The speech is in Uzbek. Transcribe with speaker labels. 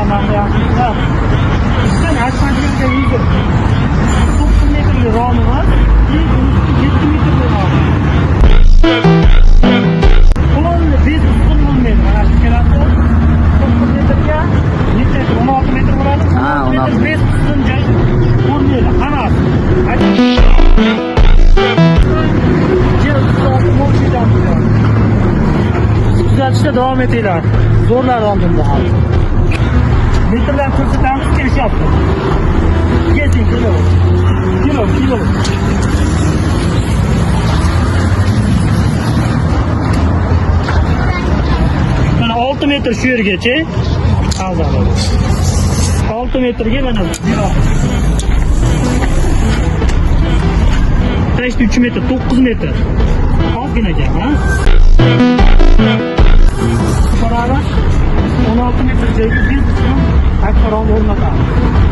Speaker 1: zamonda yaxshilar. Bizdan 80 yilga 9 metrli romi bor, 7 metrli romi. Qo'lni bez ustun bo'lmaydi. Mana shu keladi. 9 metrga 16 metr bo'ladi. 16 metr bez ustun joy bo'lmaydi. Hammasi. Tuzatishda davom etinglar. Zo'rlar oldinda ham. Metrlar ko'rsatamiz, kelishyapti. Keting, kilo. Mana 6 metr shu yergacha. Avval. 6 metrga mana bu. 3 metr, 9 metr. Ozgina gap, ha? 16 metr joyga biz akbaron o'rnatamiz.